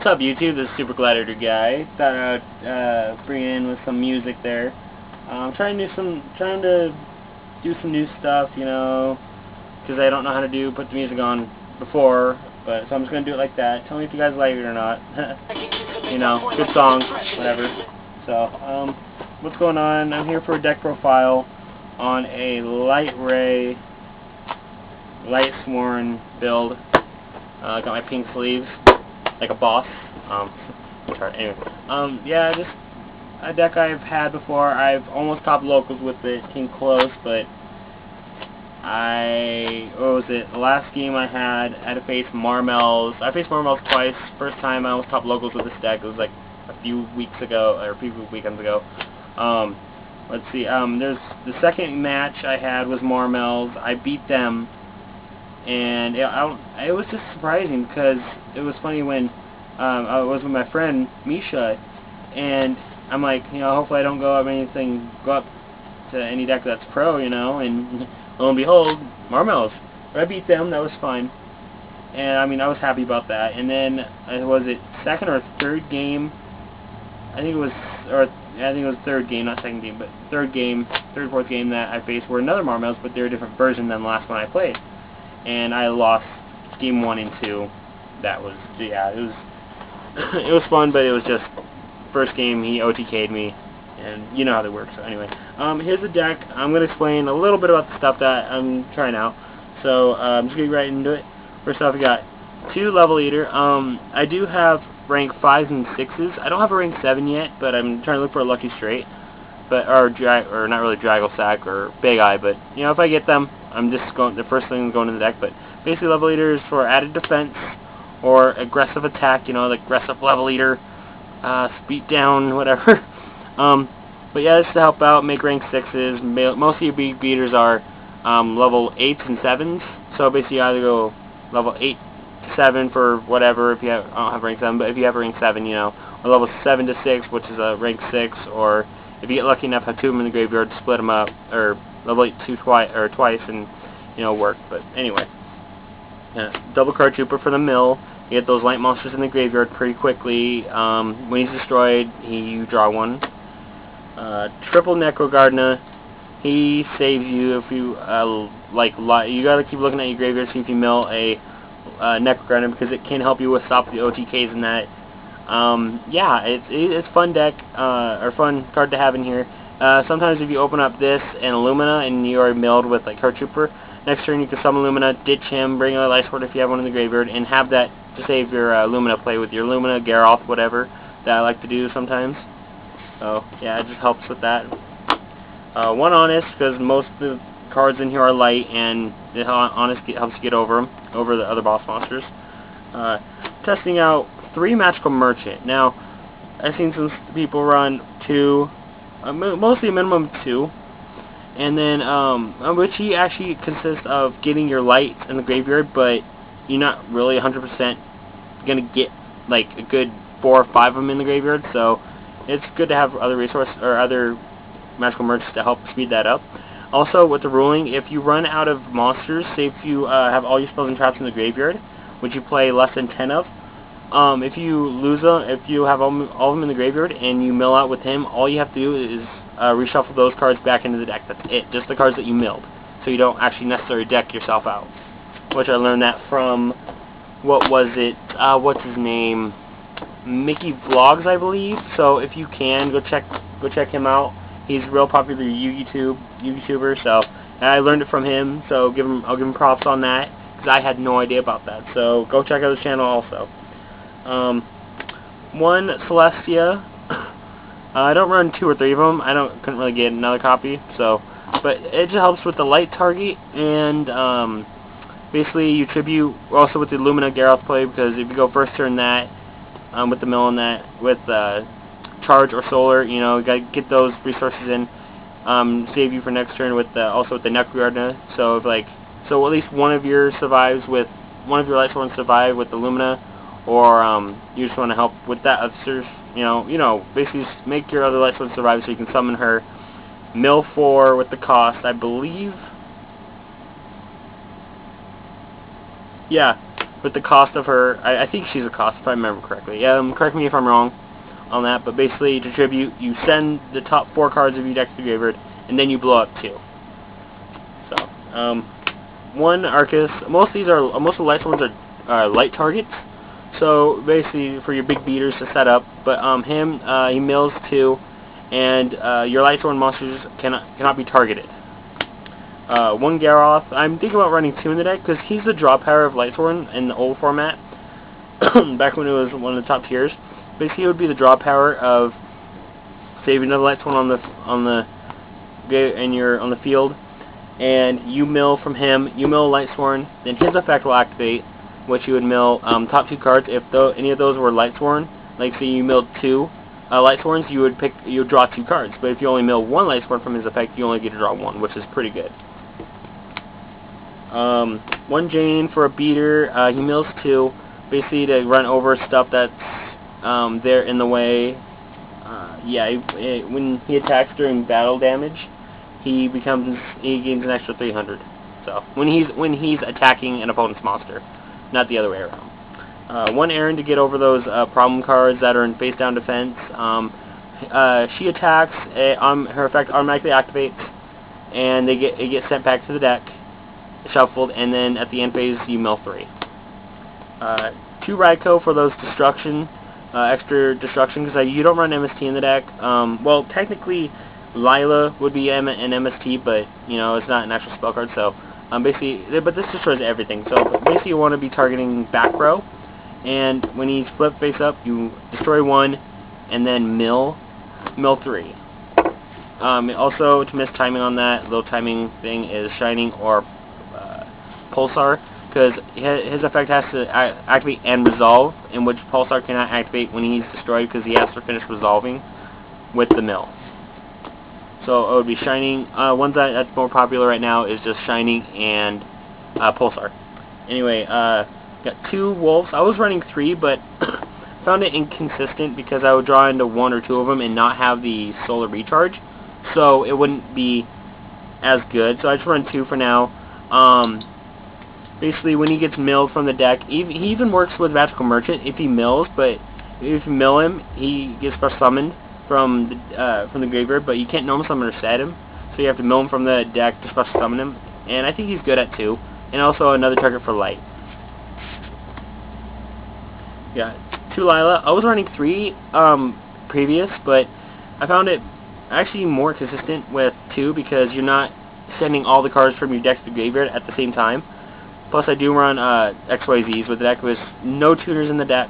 What's up, YouTube? This is Super Gladiator Guy. Thought I'd bring in with some music there. I'm trying to do some new stuff, you know, because I don't know how to put the music on before. But so I'm just gonna do it like that. Tell me if you guys like it or not. You know, good song, whatever. So what's going on? I'm here for a deck profile on a Lightraysworn build. I got my pink sleeves, like a boss. Anyway, yeah, just a deck I've had before. I've almost topped locals with it, came close, but the last game I had to face Marmels. I faced Marmels twice. First time I almost topped locals with this deck. It was like a few weeks ago, or a few weekends ago. Let's see, there's the second match I had was Marmels. I beat them. And it was just surprising because it was funny when I was with my friend Misha, and I'm like, you know, hopefully I don't go up to any deck that's pro, you know, and lo and behold, Marmels. But I beat them, that was fine, and I mean I was happy about that. And then was it second or third game? I think it was third game, not second game, but third, fourth game that I faced were another Marmels, but they're a different version than the last one I played. And I lost game 1 and 2. That was, yeah, it was fun, but it was just first game he OTK'd me, and you know how that works. So anyway, here's the deck. I'm gonna explain a little bit about the stuff that I'm trying out. So I'm just gonna get right into it. First off, we got 2 level eater. I do have rank 5s and 6s. I don't have a rank 7 yet, but I'm trying to look for a lucky straight, or not really Draggle Sack or Big Eye, but you know, if I get them, I'm just going. The first thing is going in the deck. But basically, level eaters for added defense or aggressive attack. You know, like aggressive level eater, speed down, whatever. But yeah, this to help out, make rank 6s. Most of your big beaters are level 8s and 7s. So basically, you either go level 8 to 7 for whatever. If you have, I don't have rank 7, but if you have rank 7, you know, or level 7 to 6, which is a rank 6, or if you get lucky enough to have 2 of them in the graveyard, split them up, or level 8 twice, and you know, work. But anyway, double card trooper for the mill. You get those light monsters in the graveyard pretty quickly. When he's destroyed, you draw one. Triple Necro Gardener. He saves you if you you gotta keep looking at your graveyard, see if you mill a Necro Gardener, because it can help you with stop the OTKs and that. Yeah, it's fun deck, or fun card to have in here. Sometimes if you open up this and Illumina and you are milled with like Card Trooper, next turn you can summon Illumina, ditch him, bring a Lightsword if you have one in the graveyard, and have that to save your Illumina play with your Illumina, Garroth, whatever, that I like to do sometimes. So yeah, it just helps with that. One Honest, because most of the cards in here are light, and the Honest helps you get over the other boss monsters. Testing out 3 Magical Merchant. Now, I've seen some people run 2, mostly a minimum of 2, and then which he actually consists of getting your light in the graveyard, but you're not really 100% gonna get like a good 4 or 5 of them in the graveyard. So it's good to have other resources or other magical merchants to help speed that up. Also, with the ruling, if you run out of monsters, say if you have all your spells and traps in the graveyard, which you play less than 10 of. If you lose them, if you have all of them in the graveyard and you mill out with him, all you have to do is reshuffle those cards back into the deck. That's it. Just the cards that you milled. So you don't actually necessarily deck yourself out. Which I learned that from, what was it? What's his name? Mickey Vlogs, I believe. So if you can, go check him out. He's a real popular YouTuber. So and I learned it from him. So I'll give him props on that, because I had no idea about that. So go check out his channel also. One Celestia. I don't run 2 or 3 of them. Couldn't really get another copy. So, but it just helps with the light target, and basically you tribute also with the Illumina Garroth play, because if you go first turn that with the mill and that with charge or solar, you know, you gotta get those resources in. Save you for next turn with also with the Necro Gardener. So so at least one of your survives with one of your Lightsworn survive with the Illumina. Or you just want to help with that, you know, basically just make your other Lightsword survive so you can summon her. Mill 4 with the cost, I believe. Yeah, with the cost of her. I think she's a cost, if I remember correctly. Correct me if I'm wrong on that, but basically to tribute, you send the top 4 cards of your deck to the graveyard, and then you blow up 2. So, one Arcus. Most of the Lightsworns are light targets. So basically for your big beaters to set up, but he mills 2, and your Lightsworn monsters cannot be targeted. One Garroth. I'm thinking about running 2 in the deck because he's the draw power of Lightsworn in the old format. Back when it was one of the top tiers, basically it would be the draw power of saving another Lightsworn on the field, and you mill from him. You mill Lightsworn, then his effect will activate, which you would mill top 2 cards. If any of those were Lightsworn, like say you milled 2 Lightsworns, you would draw 2 cards. But if you only mill 1 Lightsworn from his effect, you only get to draw 1, which is pretty good. One Jane for a beater. He mills 2, basically to run over stuff that's there in the way. When he attacks during battle damage, he gains an extra 300. So when he's attacking an opponent's monster, not the other way around. One Aaron to get over those problem cards that are in face down defense. She attacks. Her effect automatically activates, and it gets sent back to the deck, shuffled, and then at the end phase you mill 3. 2 Raikou for those destruction, extra destruction, because you don't run MST in the deck. Well, technically Lila would be an MST, but you know it's not an actual spell card, so basically, but this destroys everything. So basically you want to be targeting back row, and when he's flipped face up, you destroy 1 and then mill 3. Also, to miss timing on that, little timing thing is Shining or Pulsar, because his effect has to activate and resolve, in which Pulsar cannot activate when he's destroyed because he has to finish resolving with the mill. So it would be Shining. One that's more popular right now is just Shining and Pulsar. Anyway, got 2 Wolves. I was running 3, but found it inconsistent because I would draw into 1 or 2 of them and not have the solar recharge, so it wouldn't be as good. So I just run 2 for now. Basically, when he gets milled from the deck, he even works with Magical Merchant if he mills, but if you mill him, he gets first summoned from the graveyard, but you can't normal summon or set him, so you have to mill him from the deck to special summon him, and I think he's good at 2, and also another target for light. Yeah, 2 Lila. I was running 3 previous, but I found it actually more consistent with 2 because you're not sending all the cards from your deck to the graveyard at the same time. Plus, I do run XYZs with the deck with no tuners in the deck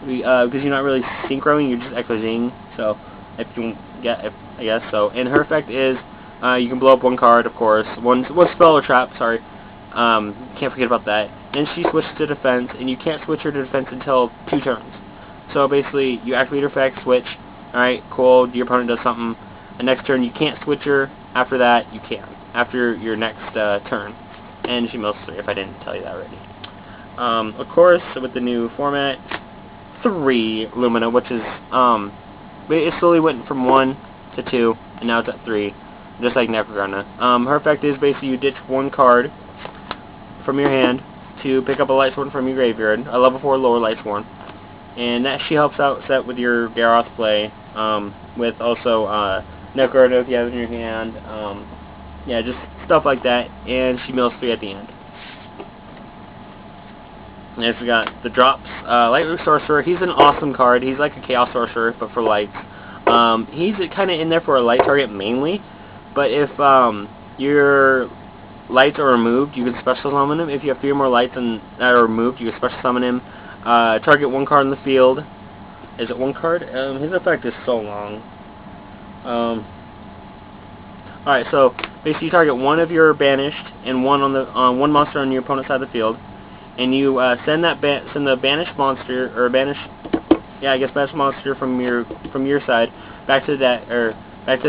because you're not really synchroing, you're just XYZing. So, if you get, I guess so. And her effect is you can blow up 1 card, of course, one spell or trap. Sorry, can't forget about that. Then she switches to defense, and you can't switch her to defense until 2 turns. So basically, you activate her effect, switch. All right, cool. Your opponent does something. The next turn, you can't switch her. After that, you can. After your next turn. And she mills 3, if I didn't tell you that already. Of course, with the new format, 3 Lumina, which is, it slowly went from 1 to 2, and now it's at 3, just like Necrogana. Her effect is basically you ditch 1 card from your hand to pick up a Lightsworn from your graveyard, a level 4 lower Lightsworn, and that she helps out set with your Garroth play, with also Necrogana if you have it in your hand, yeah, just stuff like that, and she mills 3 at the end. Next we got the drops. Lightroot Sorcerer, he's an awesome card. He's like a Chaos Sorcerer, but for lights. He's kind of in there for a light target mainly, but if your lights are removed, you can special summon him. If you have 3 or more lights that are removed, you can special summon him. Target 1 card in the field. Is it 1 card? His effect is so long. Alright, so basically you target 1 of your banished and 1 on 1 monster on your opponent's side of the field, and you send the banished monster banished monster from your side back to the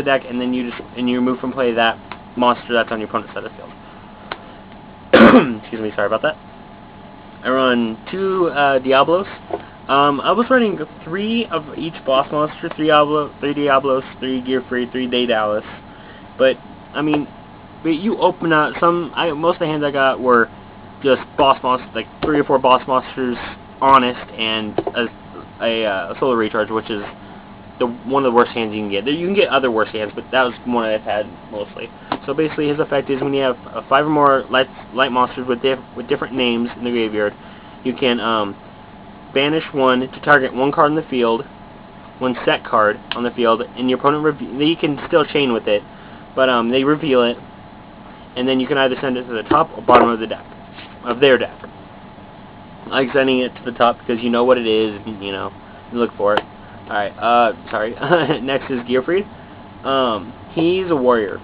deck, and then you remove from play that monster that's on your opponent's side of the field. Excuse me, sorry about that. I run 2 Diablos. I was running 3 of each boss monster, 3 Diablos, 3 Gear Free, 3 Daedalus. But I mean, you open up most of the hands I got were just boss monsters, like 3 or 4 boss monsters, honest, and a solar recharge, which is one of the worst hands you can get. You can get other worse hands, but that was one I've had mostly. So basically, his effect is when you have 5 or more light monsters with different names in the graveyard, you can banish one to target one card in the field, one set card on the field, and your opponent you can still chain with it, but they reveal it, and then you can either send it to the top or bottom of the deck, of their deck. I like sending it to the top because you know what it is, and you look for it. Alright, sorry. Next is Gearfried. He's a warrior.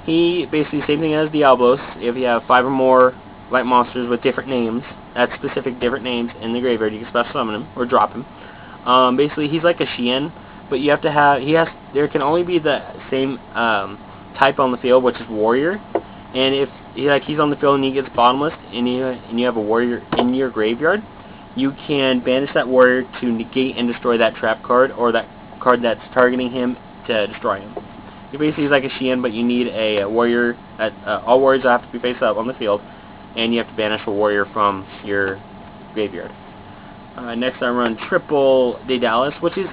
He basically same thing as Diablos. If you have 5 or more light monsters with different names, that's specific different names in the graveyard, you can special summon him or drop him. Basically, he's like a Shien, but you have to have there can only be the same type on the field, which is warrior. And if he's on the field and he gets bottomless, and you have a warrior in your graveyard, you can banish that warrior to negate and destroy that trap card or that card that's targeting him to destroy him. He basically is like a Shien, but you need a warrior. All warriors have to be face up on the field, and you have to banish a warrior from your graveyard. Next I run triple Daedalus, which is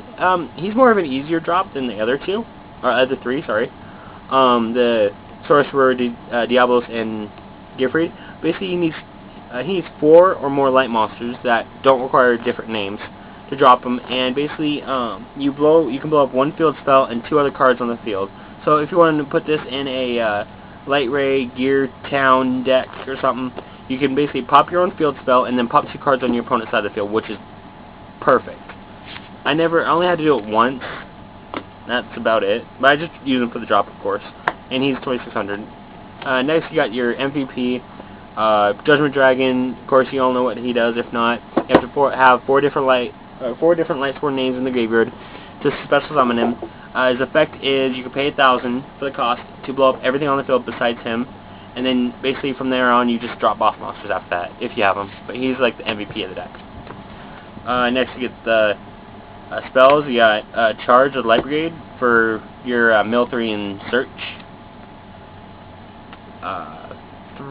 he's more of an easier drop than the other two, or other 3, sorry. The Sorcerer, Diablos, and Gearfried. Basically, he needs 4 or more light monsters that don't require different names to drop them, and basically you can blow up 1 field spell and 2 other cards on the field. So if you wanted to put this in a Light Ray Gear Town deck or something, you can basically pop your own field spell and then pop 2 cards on your opponent's side of the field, which is perfect. I only had to do it once. That's about it. But I just use him for the drop, of course. And he's 2600. Next, you got your MVP, Judgment Dragon. Of course, you all know what he does. If not, you have to have 4 different Lightsworn names in the graveyard to special summon him. His effect is you can pay 1,000 for the cost to blow up everything on the field besides him, and then basically from there on you just drop boss monsters after that if you have them. But he's like the MVP of the deck. Next, you get the spells. You got Charge of Light Brigade for your Mill 3 and Search.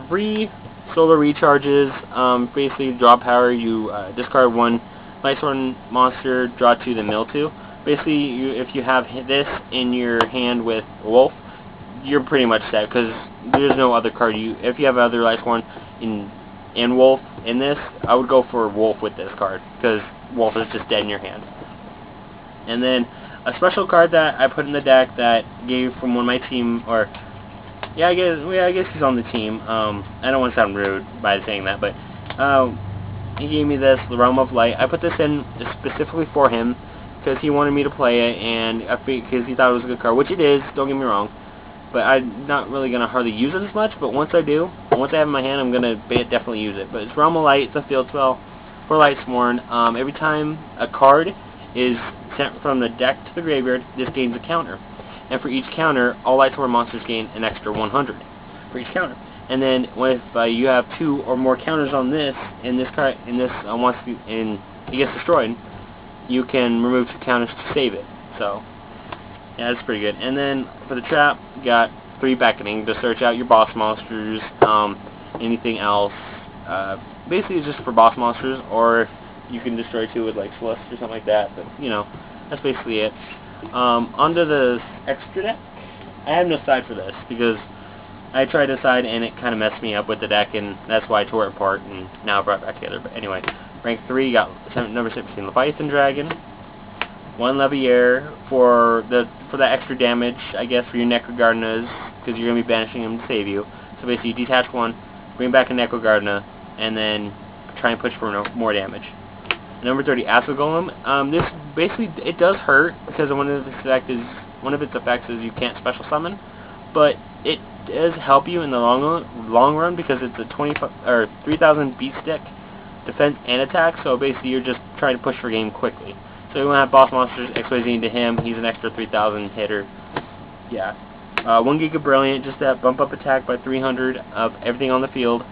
3 solar recharges. Basically, draw power. You discard 1 Lightsworn monster, draw 2, then mill 2. Basically, if you have this in your hand with Wolf, you're pretty much set because there's no other card. If you have other Lightsworn and Wolf in this, I would go for Wolf with this card because Wolf is just dead in your hand. And then a special card that I put in the deck that gave from one of my team, or I guess he's on the team. I don't want to sound rude by saying that, but he gave me this, the Realm of Light. I put this in specifically for him because he wanted me to play it, and because he thought it was a good card, which it is. Don't get me wrong, but I'm not really gonna hardly use it as much. But once I do, once I have it in my hand, I'm gonna definitely use it. But it's Realm of Light. It's a field spell for Lightsworn. Every time a card is sent from the deck to the graveyard, this gains a counter. And for each counter, all Lightsworn monsters gain an extra 100 for each counter. And then if you have 2 or more counters on this, and it gets destroyed, you can remove 2 counters to save it. So yeah, that's pretty good. And then for the trap, you got 3 beckoning to search out your boss monsters, anything else. Basically, it's just for boss monsters, or you can destroy 2 with like Celeste or something like that. But that's basically it. Onto the extra deck, I have no side for this because I tried a side and it kind of messed me up with the deck, and that's why I tore it apart and now brought it back together. But anyway, rank 3, you got number 17 Leviathan Dragon, 1 Leviair for that extra damage, I guess, for your Necrogardnas, because you're going to be banishing them to save you. So basically, you detach 1, bring back a Necrogardna, and then try and push for more damage. Number 30, Acid Golem. This basically, it does hurt because one of its effects is you can't special summon, but it does help you in the long run because it's a 3,000 beat stick, defense and attack. So basically, you're just trying to push for game quickly. So you want to have boss monsters XYZ to him. He's an extra 3,000 hitter. Yeah. 1 Giga Brilliant, just that bump up attack by 300 of everything on the field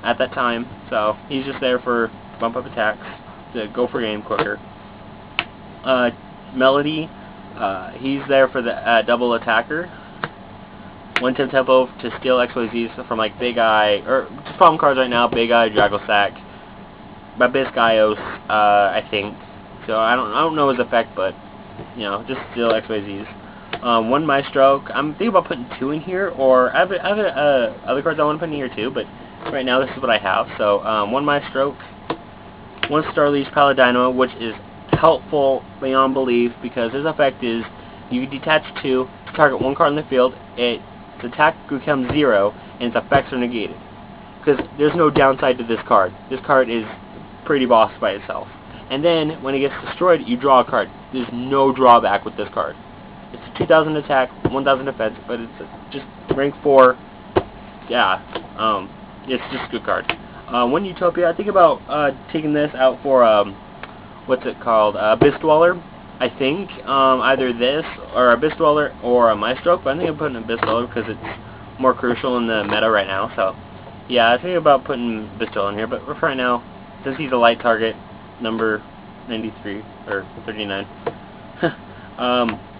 at that time. So he's just there for bump up attacks to go for game quicker. Melody, he's there for the double attacker. 110 tempo to steal XYZs from like Big Eye, or just problem cards right now, Big Eye, Dragosack, Babiscaios, I think. So I don't know his effect, but you know, just steal XYZs. 1 Maestro. I'm thinking about putting 2 in here, or I have other cards I want to put in here too, but right now this is what I have. So 1 Maestro, 1 Starleaf Paladino, which is helpful beyond belief because his effect is you detach 2 to target 1 card in the field. Its attack becomes 0, and its effects are negated. Because there's no downside to this card. This card is pretty boss by itself. And then when it gets destroyed, you draw a card. There's no drawback with this card. It's a 2,000 attack, 1,000 defense, but it's just rank 4. Yeah, it's just a good card. 1 Utopia. I think about taking this out for what's it called? Abyss Dweller. I think either this or Abyss Dweller or a Maestro. But I think I'm putting Abyss Dweller because it's more crucial in the meta right now. So yeah, I think about putting Abyss Dweller in here. But for right now, since he's a light target, number 93 or 39.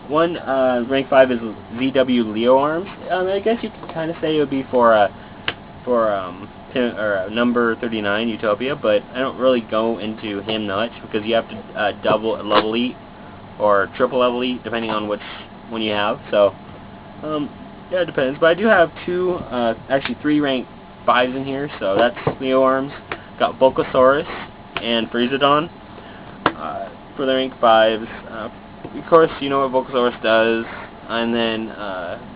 1 rank 5 is ZW Leo Arms. I guess you could kind of say it would be for number 39 Utopia, but I don't really go into him much because you have to double level elite or triple level elite depending on which one you have. So yeah, it depends. But I do have 2, actually 3 rank 5s in here. So that's Leo Arms. Got Bulkasaurus and Freezodon for the rank 5s. Of course, you know what Bulkasaurus does, and then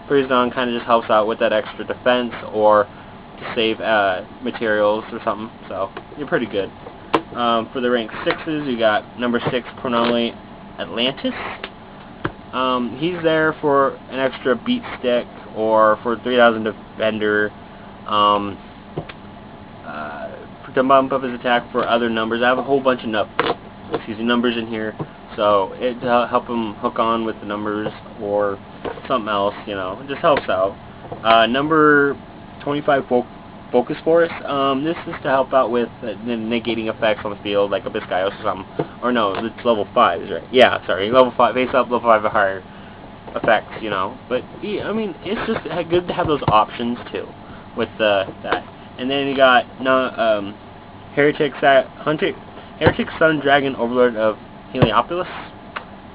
Freezodon kind of just helps out with that extra defense or to save materials or something, so you're pretty good. For the rank 6s, you got number 6 Chronolite Atlantis. He's there for an extra beat stick or for 3,000 defender. To bump up his attack for other numbers. I have a whole bunch of numbers in here, so it help him hook on with the numbers or something else. You know, it just helps out. Number 25 Focus Force. This is to help out with the negating effects on the field, like a Biscayos or something. Or no, it's level 5, is right? Yeah, sorry, level 5, face up, level 5 or higher effects. You know, but yeah, I mean, it's just good to have those options too with that. And then you got Heretic Sun Dragon Overlord of Heliopolis.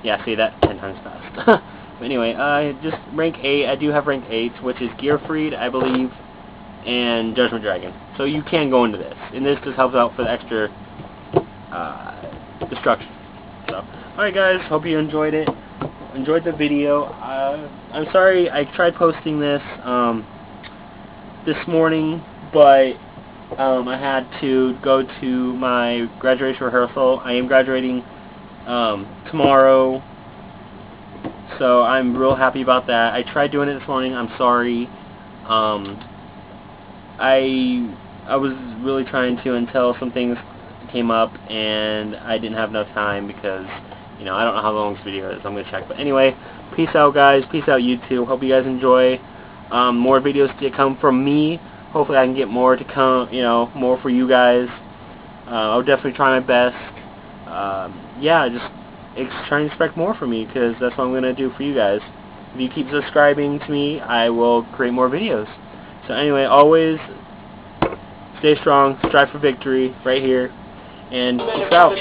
Yeah, say that 10 times fast. But anyway, just rank 8. I do have rank 8, which is Gearfried, I believe, and Judgment Dragon. So you can go into this, and this just helps out for the extra destruction. So, alright guys, hope you enjoyed it. Enjoyed the video. I'm sorry I tried posting this this morning, but I had to go to my graduation rehearsal. I am graduating tomorrow, so I'm real happy about that. I tried doing it this morning. I'm sorry. I was really trying to until some things came up, and I didn't have enough time because, you know, I don't know how long this video is. I'm going to check. But anyway, peace out, guys. Peace out, YouTube. Hope you guys enjoy. More videos to come from me. Hopefully I can get more to come, you know, more for you guys. I'll definitely try my best. Yeah, just try and expect more from me because that's what I'm going to do for you guys. If you keep subscribing to me, I will create more videos. So anyway, always stay strong, strive for victory right here, and peace out.